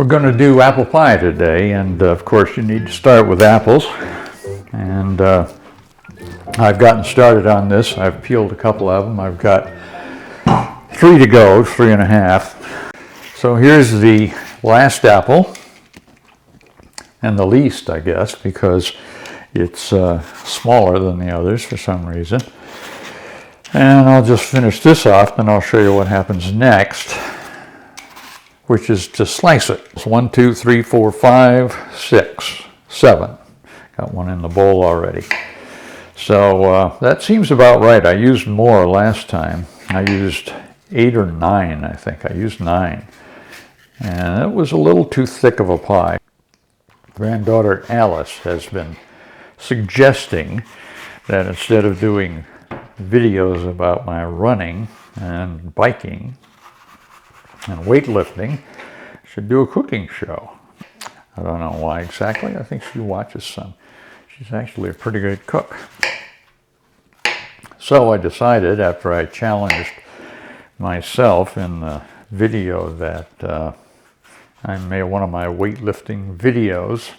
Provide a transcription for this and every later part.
We're going to do apple pie today, and of course you need to start with apples. And I've gotten started on this. I've peeled a couple of them. I've got 3 to go, 3 and a half. So here's the last apple, and the least, I guess, because it's smaller than the others for some reason. And I'll just finish this off, and I'll show you what happens next, which is to slice it. It's 1, 2, 3, 4, 5, 6, 7. Got one in the bowl already. So that seems about right. I used more last time. I used 8 or 9, I think. I used 9. And it was a little too thick of a pie. Granddaughter Alice has been suggesting that instead of doing videos about my running and biking and weightlifting, I should do a cooking show. I don't know why exactly. I think she watches some. She's actually a pretty good cook. So I decided, after I challenged myself in the video that I made one of my weightlifting videos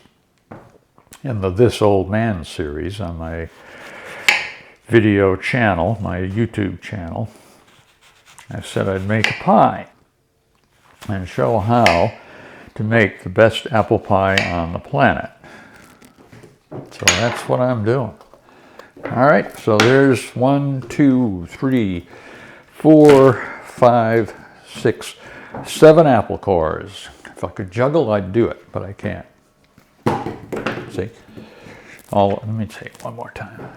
in the This Old Man series on my video channel, my YouTube channel, I said I'd make a pie and show how to make the best apple pie on the planet. So that's what I'm doing. All right, so there's 1, 2, 3, 4, 5, 6, 7 apple cores. If I could juggle, I'd do it, but I can't. See? Let me take one more time.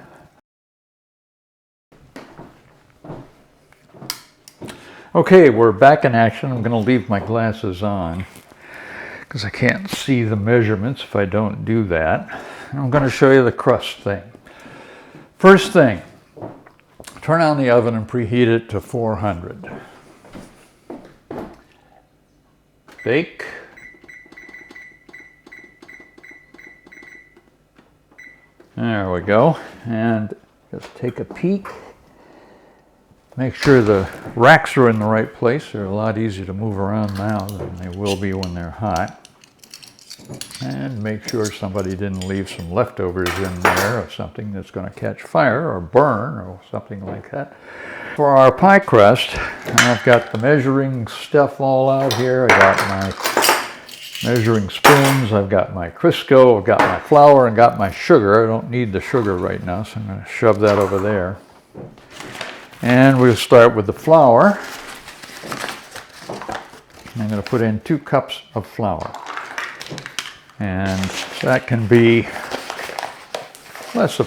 Okay, we're back in action. I'm going to leave my glasses on because I can't see the measurements if I don't do that. And I'm going to show you the crust thing. First thing, turn on the oven and preheat it to 400. Bake. There we go. And just take a peek. Make sure the racks are in the right place. They're a lot easier to move around now than they will be when they're hot. And make sure somebody didn't leave some leftovers in there of something that's going to catch fire or burn or something like that. For our pie crust, I've got the measuring stuff all out here. I got my measuring spoons, I've got my Crisco, I've got my flour, and got my sugar. I don't need the sugar right now, so I'm going to shove that over there. And we'll start with the flour. I'm going to put in 2 cups of flour. And that can be less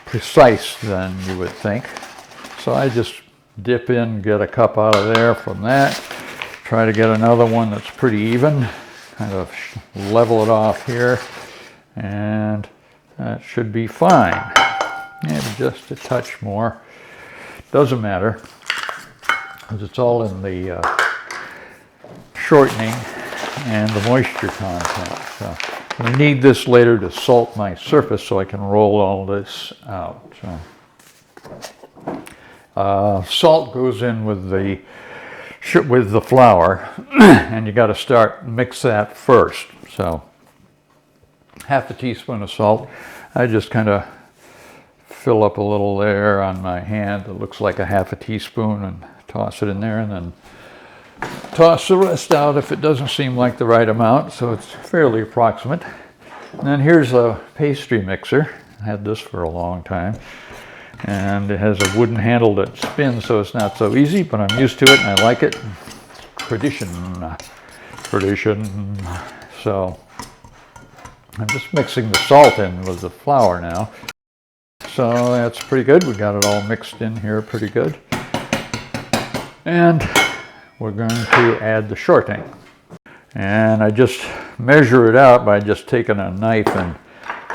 precise than you would think. So I just dip in, get a cup out of there from that. Try to get another one that's pretty even. Kind of level it off here. And that should be fine. Maybe just a touch more. Doesn't matter, because it's all in the shortening and the moisture content. So I need this later to salt my surface so I can roll all this out. So salt goes in with the flour, and you got to mix that first. So half a teaspoon of salt. I just kind of fill up a little there on my hand that looks like a half a teaspoon and toss it in there, and then toss the rest out if it doesn't seem like the right amount, so it's fairly approximate. And then here's a pastry mixer. I had this for a long time, and it has a wooden handle that spins, so it's not so easy, but I'm used to it and I like it. Tradition. So I'm just mixing the salt in with the flour now. So that's pretty good. We got it all mixed in here pretty good. And we're going to add the shortening. And I just measure it out by just taking a knife and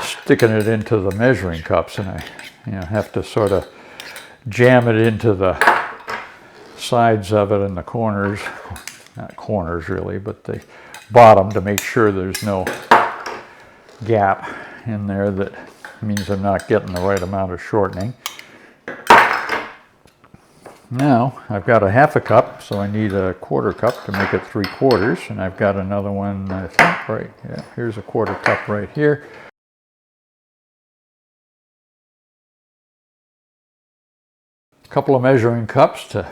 sticking it into the measuring cups. And I have to sort of jam it into the sides of it and the corners. Not corners really, but the bottom, to make sure there's no gap in there that means I'm not getting the right amount of shortening. Now I've got a half a cup, so I need a quarter cup to make it 3/4, and I've got another one, I think, right, yeah, here's a quarter cup right here. A couple of measuring cups to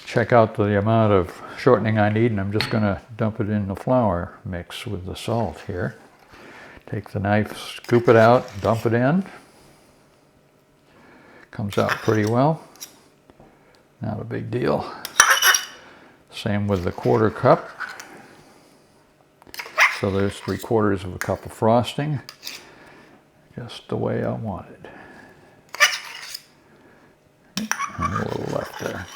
check out the amount of shortening I need, and I'm just going to dump it in the flour mix with the salt here. Take the knife, scoop it out, dump it in. Comes out pretty well. Not a big deal. Same with the quarter cup. So there's 3/4 of a cup of frosting. Just the way I want it. And a little left there.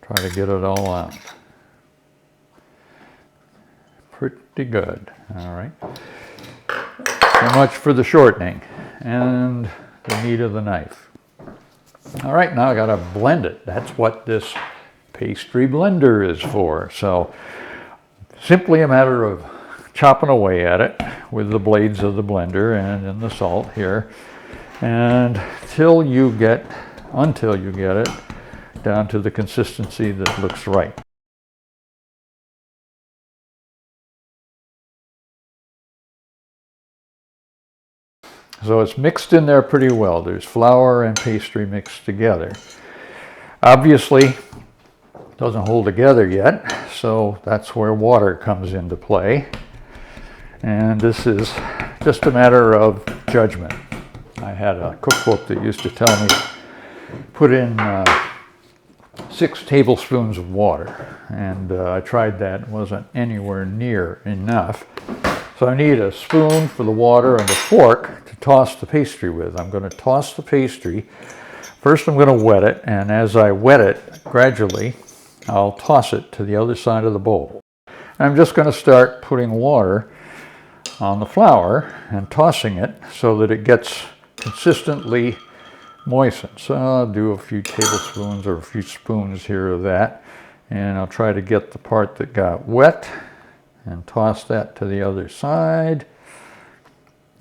Try to get it all out. Pretty good. All right. So much for the shortening and the need of the knife. All right, now I got to blend it. That's what this pastry blender is for. So simply a matter of chopping away at it with the blades of the blender and in the salt here, and until you get it down to the consistency that looks right. So it's mixed in there pretty well. There's flour and pastry mixed together. Obviously, it doesn't hold together yet, so that's where water comes into play. And this is just a matter of judgment. I had a cookbook that used to tell me put in 6 tablespoons of water, and I tried that. It wasn't anywhere near enough. So I need a spoon for the water and a fork to toss the pastry with. I'm going to toss the pastry. First I'm going to wet it, and as I wet it gradually, I'll toss it to the other side of the bowl. I'm just going to start putting water on the flour and tossing it so that it gets consistently moistened. So I'll do a few tablespoons or a few spoons here of that, and I'll try to get the part that got wet and toss that to the other side.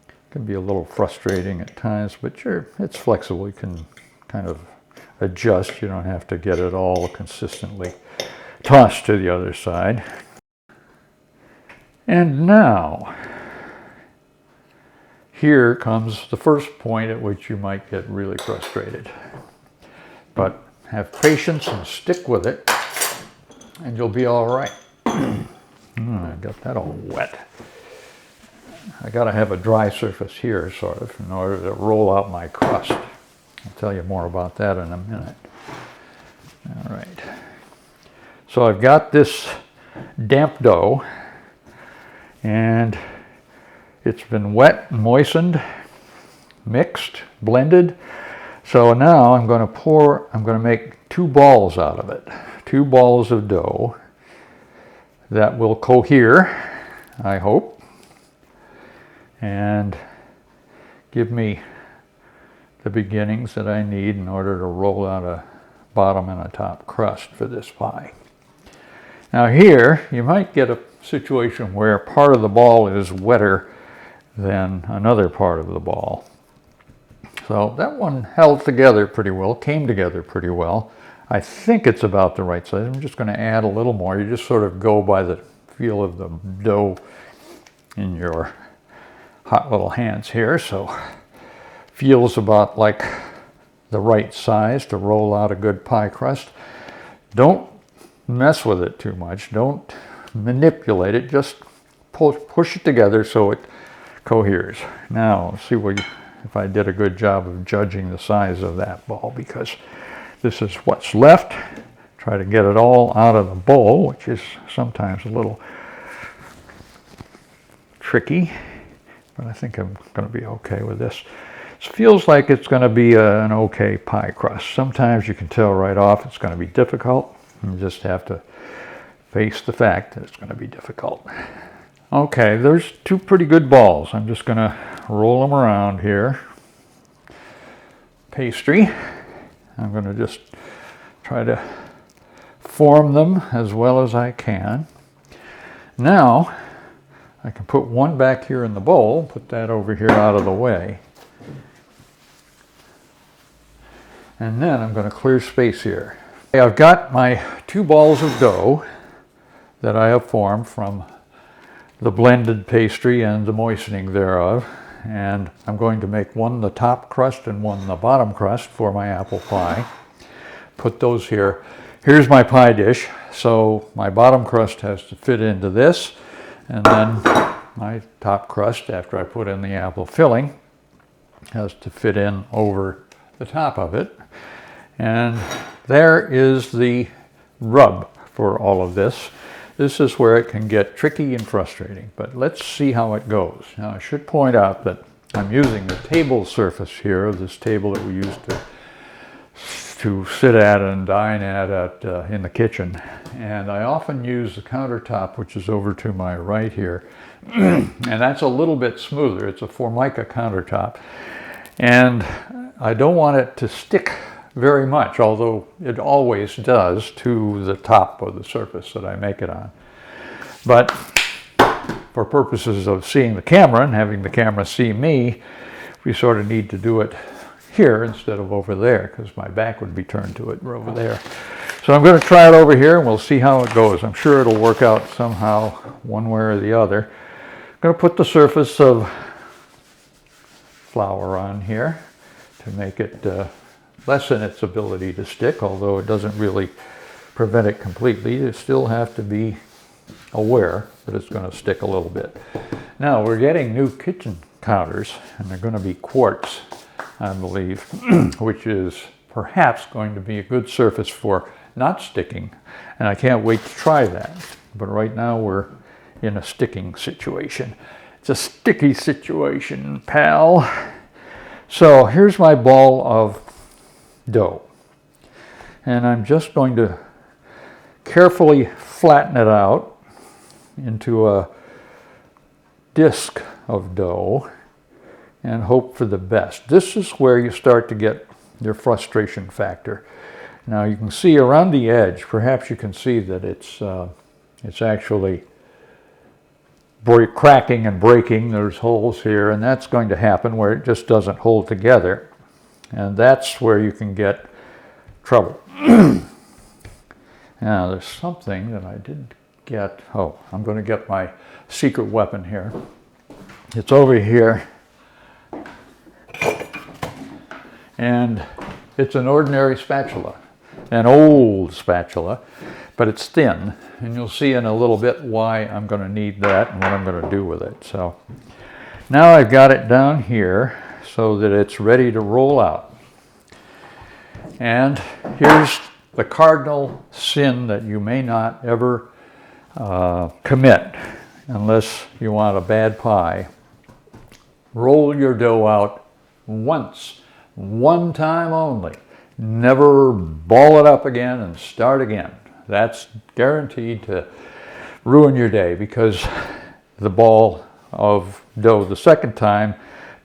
It can be a little frustrating at times, but it's flexible. You can kind of adjust. You don't have to get it all consistently tossed to the other side. And now, here comes the first point at which you might get really frustrated. But have patience and stick with it, and you'll be all right. I got that all wet. I got to have a dry surface here, sort of, in order to roll out my crust. I'll tell you more about that in a minute. All right. So I've got this damp dough, and it's been wet, moistened, mixed, blended. So now I'm going to make 2 balls out of it. 2 balls of dough that will cohere, I hope, and give me the beginnings that I need in order to roll out a bottom and a top crust for this pie. Now here, you might get a situation where part of the ball is wetter than another part of the ball. So that one held together pretty well, came together pretty well. I think it's about the right size. I'm just going to add a little more. You just sort of go by the feel of the dough in your hot little hands here. So feels about like the right size to roll out a good pie crust. Don't mess with it too much. Don't manipulate it. Just push it together so it coheres. Now, let's see if I did a good job of judging the size of that ball, because this is what's left. Try to get it all out of the bowl, which is sometimes a little tricky, but I think I'm going to be okay with this. It feels like it's going to be an okay pie crust. Sometimes you can tell right off it's going to be difficult. You just have to face the fact that it's going to be difficult. Okay, there's 2 pretty good balls. I'm just going to roll them around here. Pastry. I'm going to just try to form them as well as I can. Now, I can put one back here in the bowl, put that over here out of the way. And then I'm going to clear space here. I've got my 2 balls of dough that I have formed from the blended pastry and the moistening thereof. And I'm going to make one the top crust and one the bottom crust for my apple pie. Put those here. Here's my pie dish. So my bottom crust has to fit into this. And then my top crust, after I put in the apple filling, has to fit in over the top of it. And there is the rub for all of this. This is where it can get tricky and frustrating, but let's see how it goes. Now, I should point out that I'm using the table surface here, this table that we used to sit at and dine at in the kitchen. And I often use the countertop, which is over to my right here. And that's a little bit smoother. It's a Formica countertop. And I don't want it to stick very much, although it always does, to the top of the surface that I make it on. But for purposes of seeing the camera and having the camera see me, we sort of need to do it here instead of over there, because my back would be turned to it over there. So I'm going to try it over here and we'll see how it goes. I'm sure it'll work out somehow one way or the other. I'm going to put the surface of flour on here to make it lessen its ability to stick, although it doesn't really prevent it completely. You still have to be aware that it's going to stick a little bit. Now, we're getting new kitchen counters, and they're going to be quartz, I believe, which is perhaps going to be a good surface for not sticking, and I can't wait to try that. But right now we're in a sticking situation. It's a sticky situation, pal. So here's my ball of dough, and I'm just going to carefully flatten it out into a disc of dough and hope for the best. This is where you start to get your frustration factor. Now you can see around the edge, perhaps you can see that it's actually cracking and breaking. There's holes here, and that's going to happen where it just doesn't hold together. And that's where you can get trouble. Now, there's something that I didn't get. Oh, I'm going to get my secret weapon here. It's over here. And it's an ordinary spatula, an old spatula, but it's thin. And you'll see in a little bit why I'm going to need that and what I'm going to do with it. So now I've got it down here so that it's ready to roll out. And here's the cardinal sin that you may not ever commit unless you want a bad pie. Roll your dough out once, one time only. Never ball it up again and start again. That's guaranteed to ruin your day, because the ball of dough the second time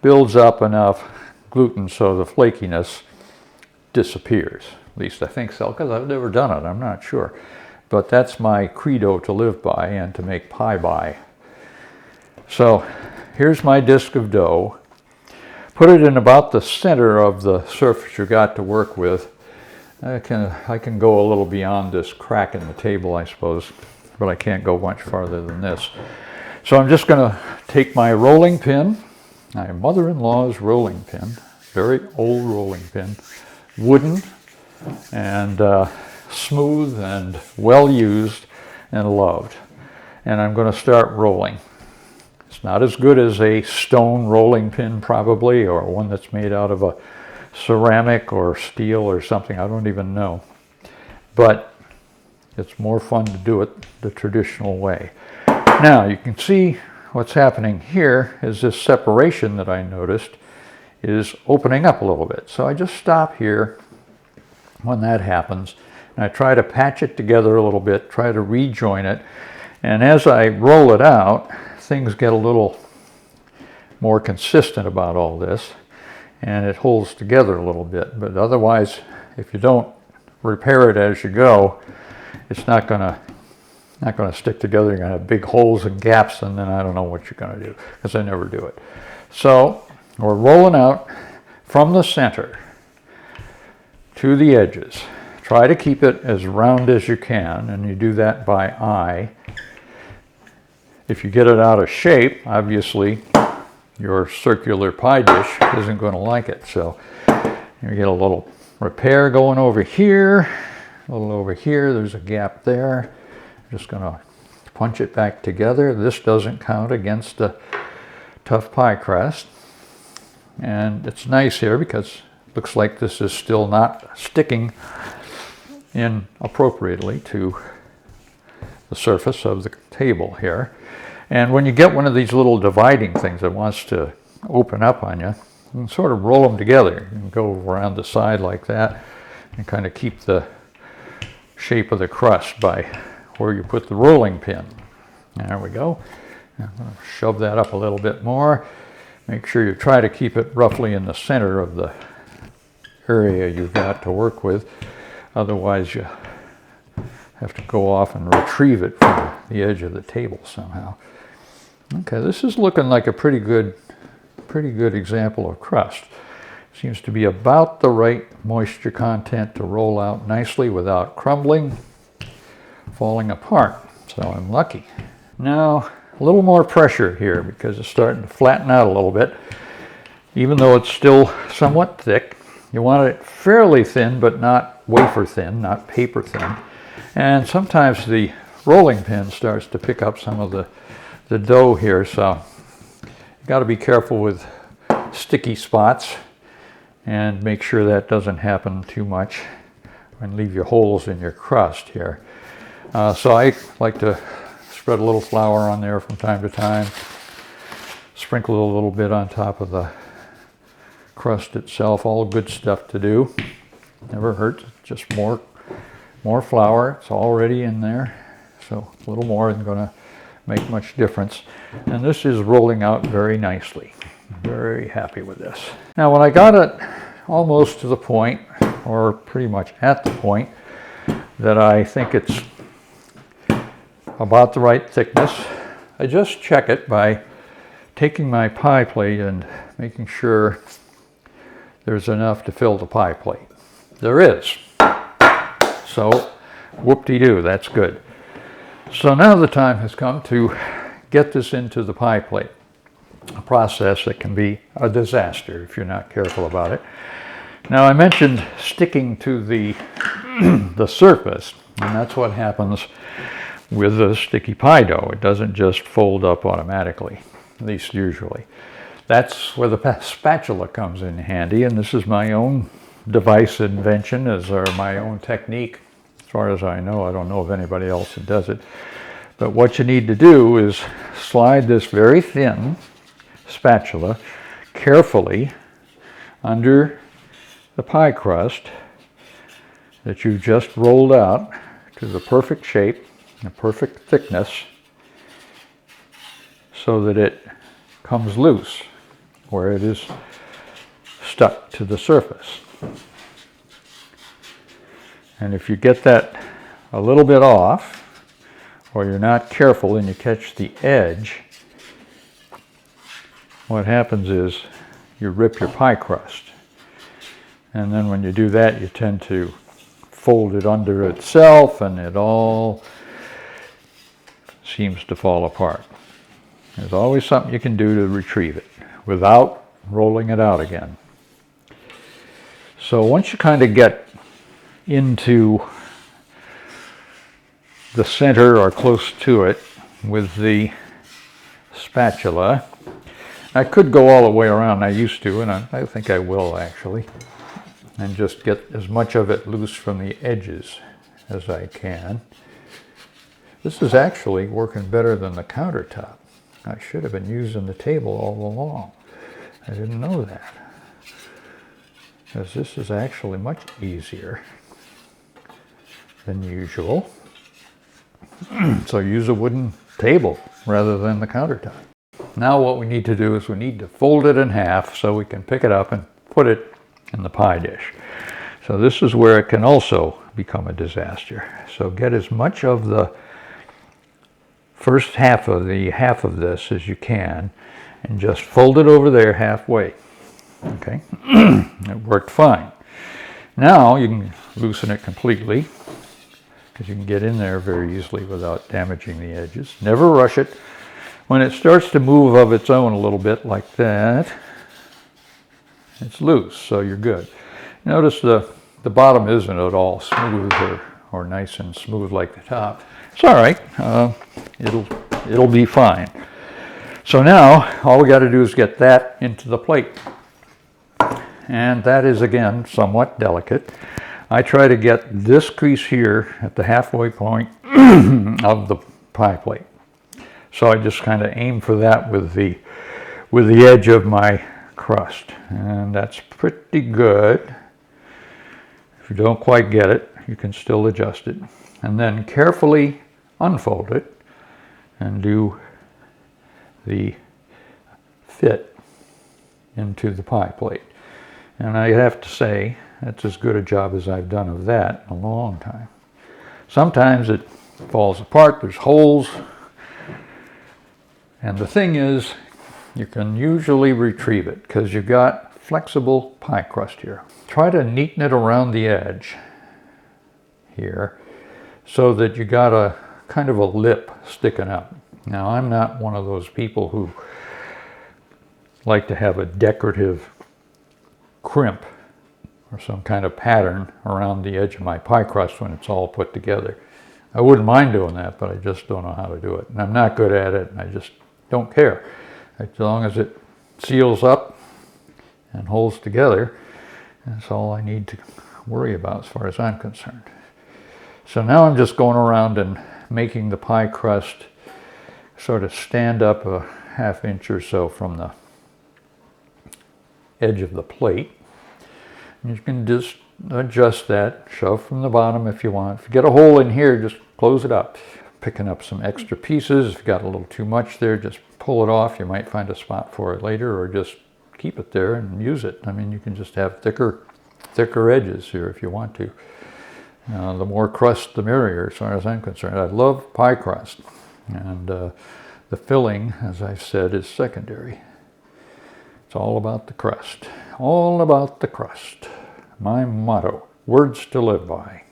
builds up enough gluten so the flakiness disappears. At least I think so, because I've never done it. I'm not sure. But that's my credo to live by and to make pie by. So here's my disc of dough. Put it in about the center of the surface you got to work with. I can go a little beyond this crack in the table, I suppose, but I can't go much farther than this. So I'm just going to take my rolling pin, my mother-in-law's rolling pin, very old rolling pin, wooden and smooth and well used and loved. And I'm going to start rolling. It's not as good as a stone rolling pin probably, or one that's made out of a ceramic or steel or something, I don't even know. But it's more fun to do it the traditional way. Now you can see what's happening here is this separation that I noticed is opening up a little bit. So I just stop here when that happens, and I try to patch it together a little bit, try to rejoin it, and as I roll it out, things get a little more consistent about all this, and it holds together a little bit. But otherwise, if you don't repair it as you go, it's not going to stick together. You're going to have big holes and gaps, and then I don't know what you're going to do, because I never do it. So we're rolling out from the center. to the edges. Try to keep it as round as you can, and you do that by eye. If you get it out of shape, obviously your circular pie dish isn't going to like it. So you get a little repair going over here, a little over here. There's a gap there. I'm just going to punch it back together. This doesn't count against the tough pie crust. And it's nice here because it looks like this is still not sticking in appropriately to the surface of the table here. And when you get one of these little dividing things that wants to open up on you, you can sort of roll them together. You can go around the side like that and kind of keep the shape of the crust by where you put the rolling pin. There we go. I'm going to shove that up a little bit more. Make sure you try to keep it roughly in the center of the area you've got to work with. Otherwise, you have to go off and retrieve it from the edge of the table somehow. Okay, this is looking like a pretty good example of crust. Seems to be about the right moisture content to roll out nicely without crumbling, falling apart. So I'm lucky. Now, a little more pressure here because it's starting to flatten out a little bit. Even though it's still somewhat thick, you want it fairly thin, but not wafer thin, not paper thin. And sometimes the rolling pin starts to pick up some of the dough here, so you got to be careful with sticky spots and make sure that doesn't happen too much and leave your holes in your crust here. So I like to spread a little flour on there from time to time, sprinkle a little bit on top of the crust itself. All good stuff to do. Never hurts. Just more flour. It's already in there, so a little more isn't going to make much difference. And this is rolling out very nicely. Very happy with this. Now, when I got it almost to the point, or pretty much at the point, that I think it's about the right thickness, I just check it by taking my pie plate and making sure there's enough to fill the pie plate. There is. So, whoop-de-doo, that's good. So now the time has come to get this into the pie plate. A process that can be a disaster if you're not careful about it. Now, I mentioned sticking to the surface, and that's what happens with the sticky pie dough. It doesn't just fold up automatically, at least usually. That's where the spatula comes in handy, and this is my own device invention, or my own technique. As far as I know, I don't know of anybody else that does it. But what you need to do is slide this very thin spatula carefully under the pie crust that you just rolled out to the perfect shape, the perfect thickness, so that it comes loose where it is stuck to the surface. And if you get that a little bit off, or you're not careful and you catch the edge, what happens is you rip your pie crust. And then when you do that, you tend to fold it under itself, and it all seems to fall apart. There's always something you can do to retrieve it without rolling it out again. So once you kind of get into the center or close to it with the spatula, I could go all the way around. I used to, and I think I will actually, and just get as much of it loose from the edges as I can. This is actually working better than the countertop. I should have been using the table all along. I didn't know that, because this is actually much easier than usual. So use a wooden table rather than the countertop. Now what we need to do is we need to fold it in half so we can pick it up and put it in the pie dish. So this is where it can also become a disaster. So get as much of the first half of this as you can and just fold it over there halfway. Okay, it worked fine. Now you can loosen it completely, because you can get in there very easily without damaging the edges. Never rush it. When it starts to move of its own a little bit like that, it's loose, so you're good. Notice the bottom isn't at all smooth or nice and smooth like the top. It's all right. It'll be fine. So now all we got to do is get that into the plate. And that is, again, somewhat delicate. I try to get this crease here at the halfway point of the pie plate. So I just kind of aim for that with the edge of my crust. And that's pretty good. If you don't quite get it, you can still adjust it. And then carefully unfold it and do the fit into the pie plate. And I have to say, that's as good a job as I've done of that in a long time. Sometimes it falls apart, there's holes. And the thing is, you can usually retrieve it because you've got flexible pie crust here. Try to neaten it around the edge here so that you got a kind of a lip sticking up. Now, I'm not one of those people who like to have a decorative crimp or some kind of pattern around the edge of my pie crust when it's all put together. I wouldn't mind doing that, but I just don't know how to do it. And I'm not good at it, and I just don't care. As long as it seals up and holds together, that's all I need to worry about as far as I'm concerned. So now I'm just going around and making the pie crust sort of stand up a ½ inch or so from the edge of the plate. And you can just adjust that, shove from the bottom if you want. If you get a hole in here, just close it up. Picking up some extra pieces. If you got a little too much there, just pull it off. You might find a spot for it later, or just keep it there and use it. I mean, you can just have thicker edges here if you want to. The more crust, the merrier, as far as I'm concerned. I love pie crust. And the filling, as I've said, is secondary. It's all about the crust. All about the crust. My motto, words to live by.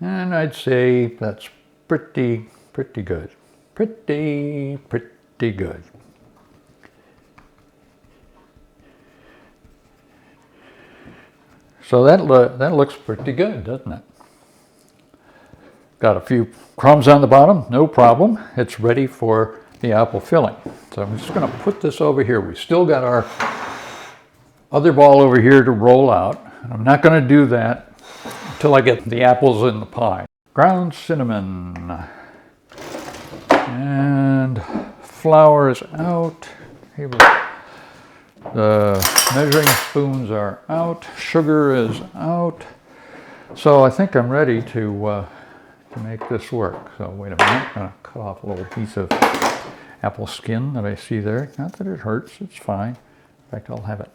And I'd say that's pretty good. Pretty good. So that looks pretty good, doesn't it? Got a few crumbs on the bottom, no problem. It's ready for the apple filling. So I'm just going to put this over here. We still got our other ball over here to roll out. I'm not going to do that until I get the apples in the pie. Ground cinnamon and flour is out. The measuring spoons are out. Sugar is out. So I think I'm ready to make this work. So wait a minute, I'm going to cut off a little piece of apple skin that I see there. Not that it hurts, it's fine. In fact, I'll have it.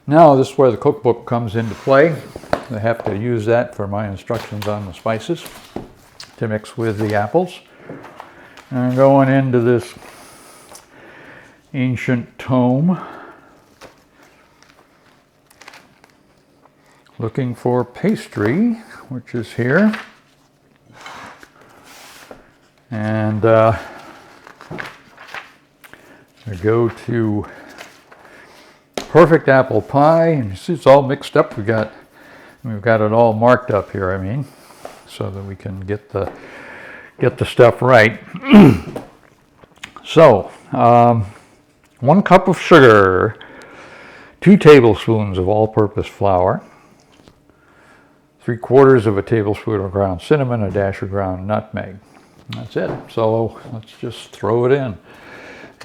Now this is where the cookbook comes into play. I have to use that for my instructions on the spices to mix with the apples. And I'm going into this ancient tome, looking for pastry, which is here. And I go to perfect apple pie, and you see it's all mixed up. We've got it all marked up here, I mean, so that we can get the stuff right. So 1 cup of sugar, 2 tablespoons of all-purpose flour, 3/4 of a tablespoon of ground cinnamon, a dash of ground nutmeg. That's it. So let's just throw it in.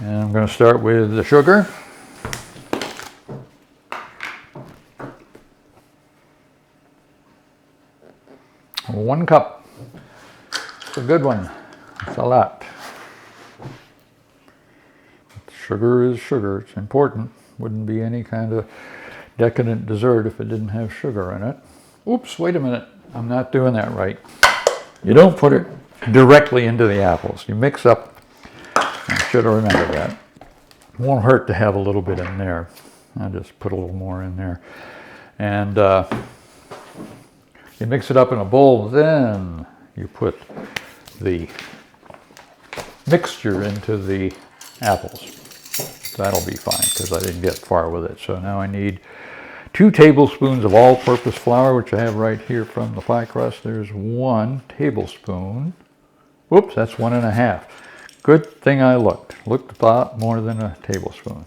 And I'm going to start with the sugar. One cup. It's a good one. It's a lot. Sugar is sugar. It's important. Wouldn't be any kind of decadent dessert if it didn't have sugar in it. Oops, wait a minute. I'm not doing that right. You don't put it directly into the apples. You mix up. I should have remembered that. It won't hurt to have a little bit in there. I'll just put a little more in there. And you mix it up in a bowl, then you put the mixture into the apples. That'll be fine because I didn't get far with it. So now I need 2 tablespoons of all-purpose flour, which I have right here from the pie crust. There's 1 tablespoon. Whoops, that's 1.5. Good thing I looked. Looked a lot more than a tablespoon.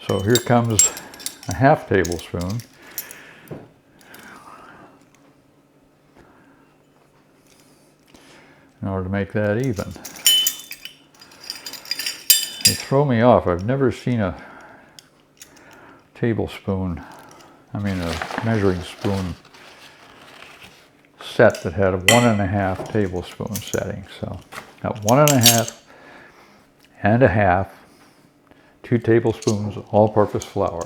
So here comes a 1/2 tablespoon. In order to make that even. They throw me off. I've never seen a tablespoon, a measuring spoon set that had a 1.5 tablespoon setting. So got 1.5 and a half, 2 tablespoons all-purpose flour.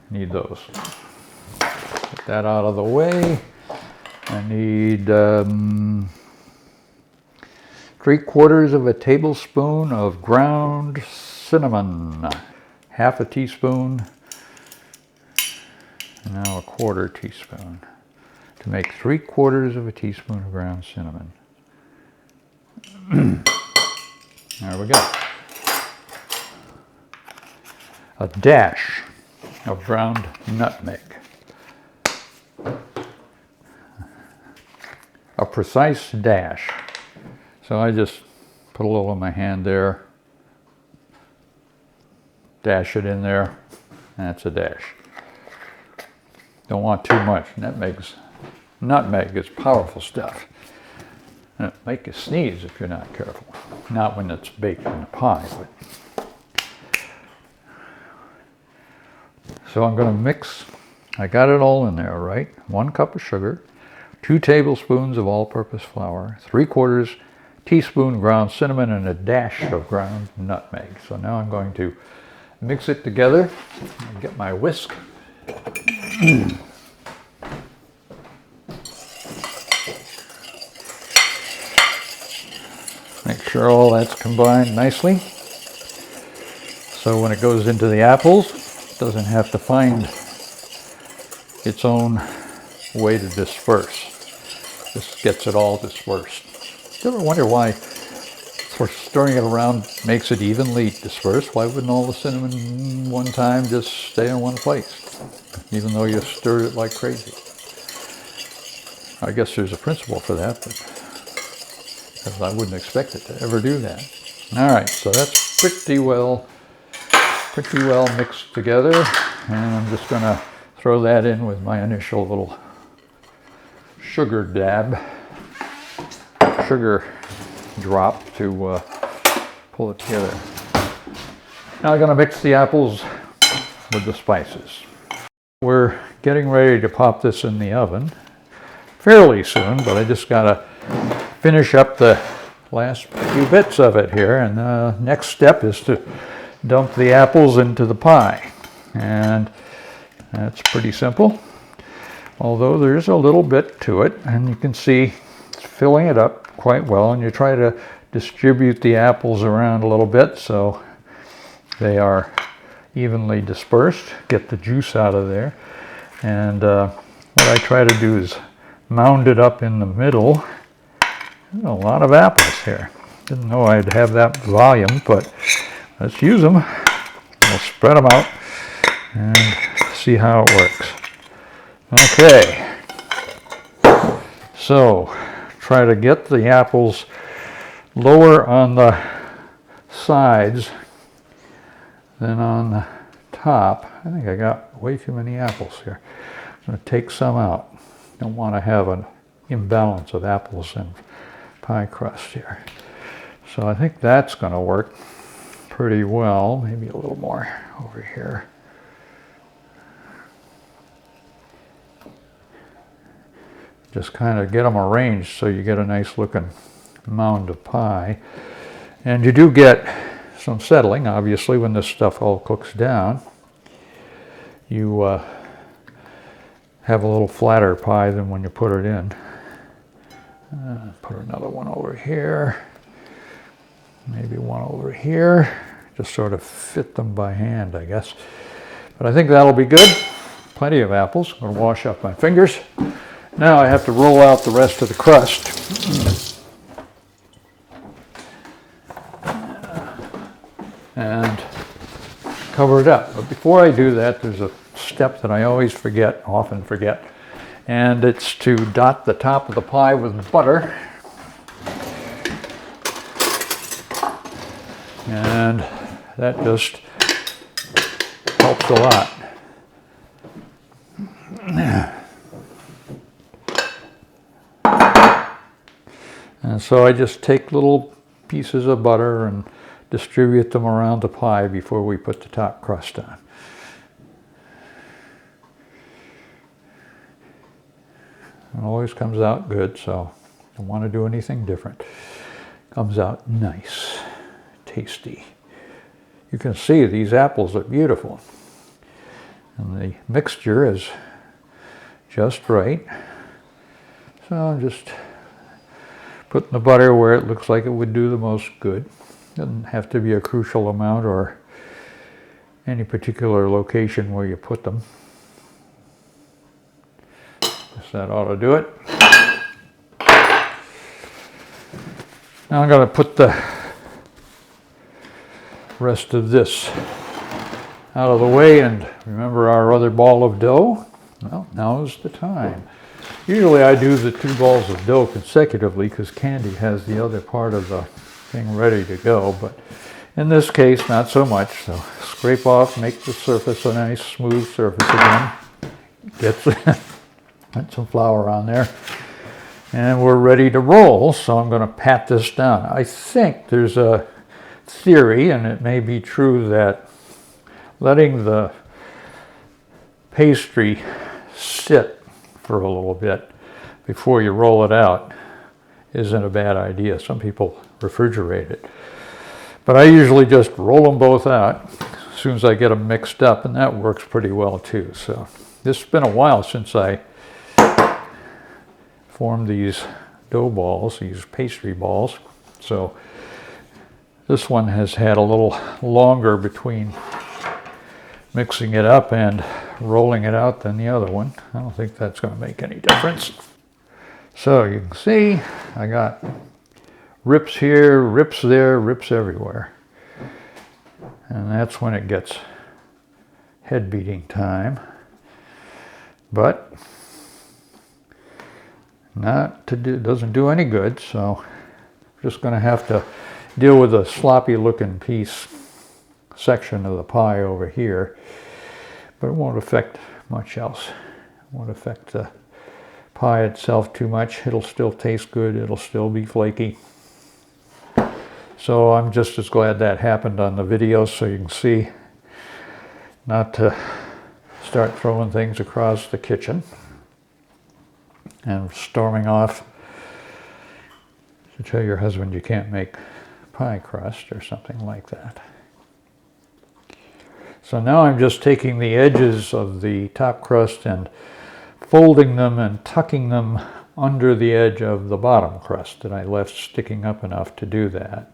Need those. Get that out of the way. I need 3/4 of a tablespoon of ground cinnamon, 1/2 teaspoon, and now a 1/4 teaspoon to make 3/4 of a teaspoon of ground cinnamon. There we go. A dash of ground nutmeg. A precise dash. So I just put a little in my hand there, dash it in there, and that's a dash. Don't want too much. Nutmeg is powerful stuff. And it'll make you sneeze if you're not careful. Not when it's baked in the pie, but. So I'm going to mix, I got it all in there, right? 1 cup of sugar, 2 tablespoons of all-purpose flour, 3/4 teaspoon ground cinnamon, and a dash of ground nutmeg. So now I'm going to mix it together and get my whisk. Make sure all that's combined nicely. So when it goes into the apples, it doesn't have to find its own way to disperse. This gets it all dispersed. You ever wonder why stirring it around makes it evenly dispersed? Why wouldn't all the cinnamon one time just stay in one place, even though you stirred it like crazy? I guess there's a principle for that, but because I wouldn't expect it to ever do that. All right, so that's pretty well mixed together, and I'm just going to throw that in with my initial little sugar drop to pull it together. Now I'm going to mix the apples with the spices. We're getting ready to pop this in the oven fairly soon, but I just got to finish up the last few bits of it here, and the next step is to dump the apples into the pie, and that's pretty simple, although there's a little bit to it, and you can see it's filling it up quite well, and you try to distribute the apples around a little bit so they are evenly dispersed, get the juice out of there, and what I try to do is mound it up in the middle. There's a lot of apples here. Didn't know I'd have that volume, but let's use them. We'll spread them out and see how it works. Okay, so try to get the apples lower on the sides than on the top. I think I got way too many apples here. I'm going to take some out. Don't want to have an imbalance of apples and pie crust here. So I think that's going to work pretty well. Maybe a little more over here. Just kind of get them arranged so you get a nice looking mound of pie. And you do get some settling, obviously, when this stuff all cooks down. You have a little flatter pie than when you put it in. Put another one over here. Maybe one over here. just sort of fit them by hand, I guess. But I think that'll be good. Plenty of apples. I'm going to wash up my fingers. Now I have to roll out the rest of the crust and cover it up. But before I do that, there's a step that I always forget, often forget, and it's to dot the top of the pie with butter. And that just helps a lot. And so I just take little pieces of butter and distribute them around the pie before we put the top crust on. It always comes out good, so I don't want to do anything different. Comes out nice, tasty. You can see these apples are beautiful. And the mixture is just right. So I'm just putting the butter where it looks like it would do the most good. Doesn't have to be a crucial amount or any particular location where you put them. Guess that ought to do it. Now I'm going to put the rest of this out of the way, and remember our other ball of dough? Well, now's the time. Usually I do the 2 balls of dough consecutively because Candy has the other part of the thing ready to go, but in this case not so much. So scrape off, make the surface a nice smooth surface again. Get some flour on there, and we're ready to roll. So I'm going to pat this down. I think there's a theory, and it may be true, that letting the pastry sit for a little bit before you roll it out isn't a bad idea. Some people refrigerate it. But I usually just roll them both out as soon as I get them mixed up, and that works pretty well too. So this has been a while since I formed these dough balls, these pastry balls. So this one has had a little longer between mixing it up and rolling it out than the other one. I don't think that's going to make any difference. So you can see I got rips here, rips there, rips everywhere. And that's when it gets head beating time. But doesn't do any good, so I'm just going to have to deal with a sloppy looking piece section of the pie over here, but it won't affect much else. It won't affect the pie itself too much. It'll still taste good. It'll still be flaky. So I'm just as glad that happened on the video, so you can see not to start throwing things across the kitchen and storming off to tell your husband you can't make pie crust or something like that. So now I'm just taking the edges of the top crust and folding them and tucking them under the edge of the bottom crust that I left sticking up enough to do that.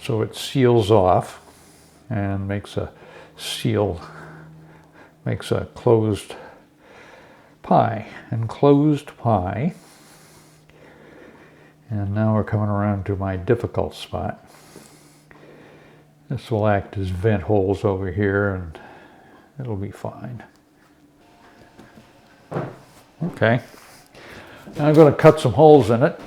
So it seals off and makes a closed pie, enclosed pie. And now we're coming around to my difficult spot. This will act as vent holes over here, and it'll be fine. Okay, now I'm going to cut some holes in it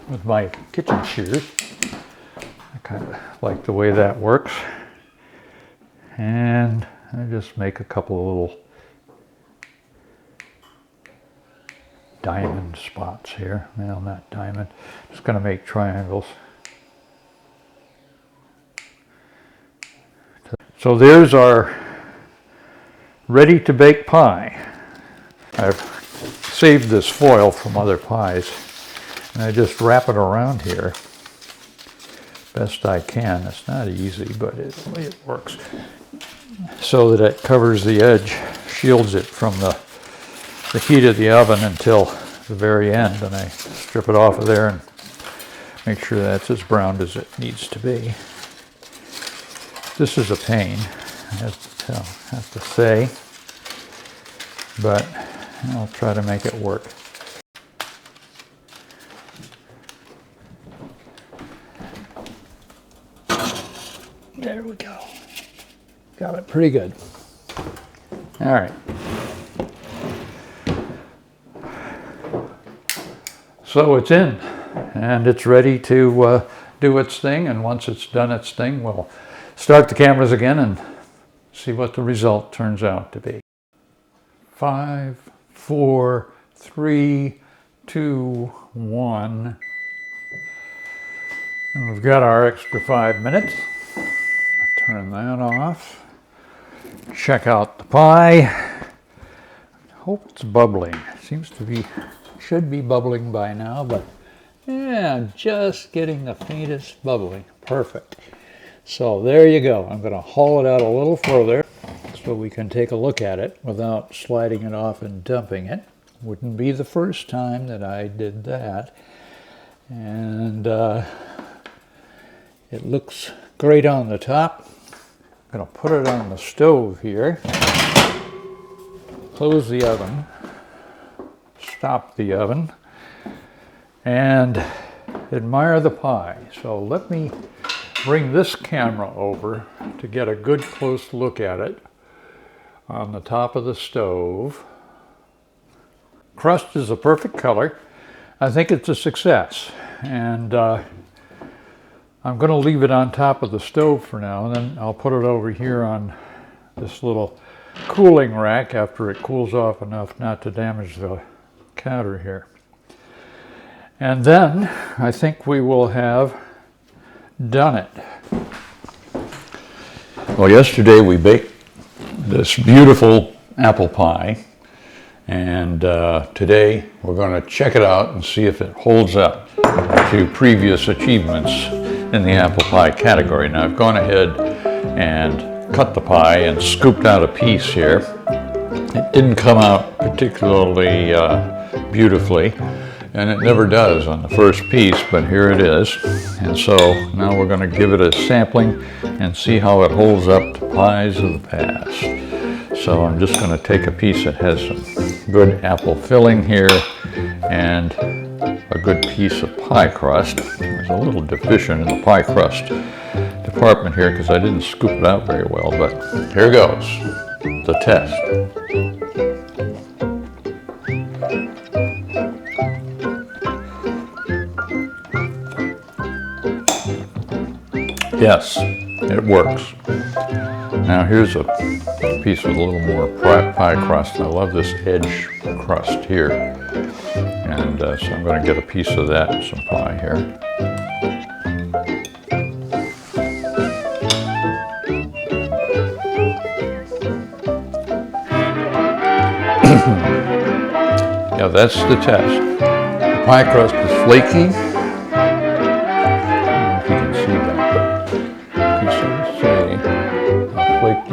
with my kitchen shears. I kind of like the way that works. And I just make a couple of little diamond spots here. Well, not diamond. Just going to make triangles. So there's our ready to bake pie. I've saved this foil from other pies, and I just wrap it around here best I can. It's not easy, but it works. So that it covers the edge, shields it from the heat of the oven until the very end, and I strip it off of there and Make sure that's as browned as it needs to be. This is a pain, I have to say, but I'll try to make it work. There we go. Got it pretty good. All right. So it's in, and it's ready to do its thing, and once it's done its thing, we'll start the cameras again and see what the result turns out to be. 5, 4, 3, 2, 1. And we've got our extra 5 minutes. Turn that off. Check out the pie. Hope it's bubbling. Seems to be, should be bubbling by now, but yeah, I'm just getting the faintest bubbling. Perfect. So there you go. I'm going to haul it out a little further so we can take a look at it without sliding it off and dumping it. Wouldn't be the first time that I did that. And it looks great on the top. I'm going to put it on the stove here. Close the oven. Stop the oven. And admire the pie. So let me bring this camera over to get a good close look at it on the top of the stove. Crust is a perfect color. I think it's a success. And I'm going to leave it on top of the stove for now, and then I'll put it over here on this little cooling rack after it cools off enough not to damage the counter here. And then I think we will have done it. Well, yesterday we baked this beautiful apple pie, and today we're going to check it out and see if it holds up to previous achievements in the apple pie category. Now I've gone ahead and cut the pie and scooped out a piece here. It didn't come out particularly beautifully, and it never does on the first piece, but here it is. And so now we're going to give it a sampling and see how it holds up to pies of the past. So I'm just going to take a piece that has some good apple filling here and a good piece of pie crust. I was a little deficient in the pie crust department here because I didn't scoop it out very well, but here goes, the test. Yes, it works. Now here's a piece with a little more pie crust. I love this edge crust here. And so I'm going to get a piece of that and some pie here. Yeah, that's the test. The pie crust is flaky.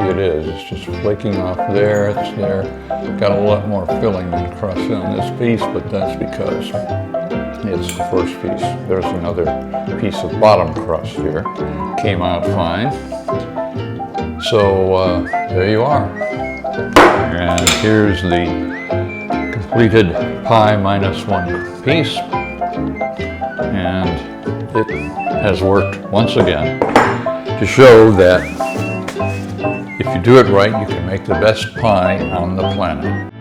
It is. It's just flaking off there. It's there. Got a lot more filling than crust on this piece, but that's because it's the first piece. There's another piece of bottom crust here. Came out fine. So there you are. And here's the completed pie minus one piece. And it has worked once again to show that if you do it right, you can make the best pie on the planet.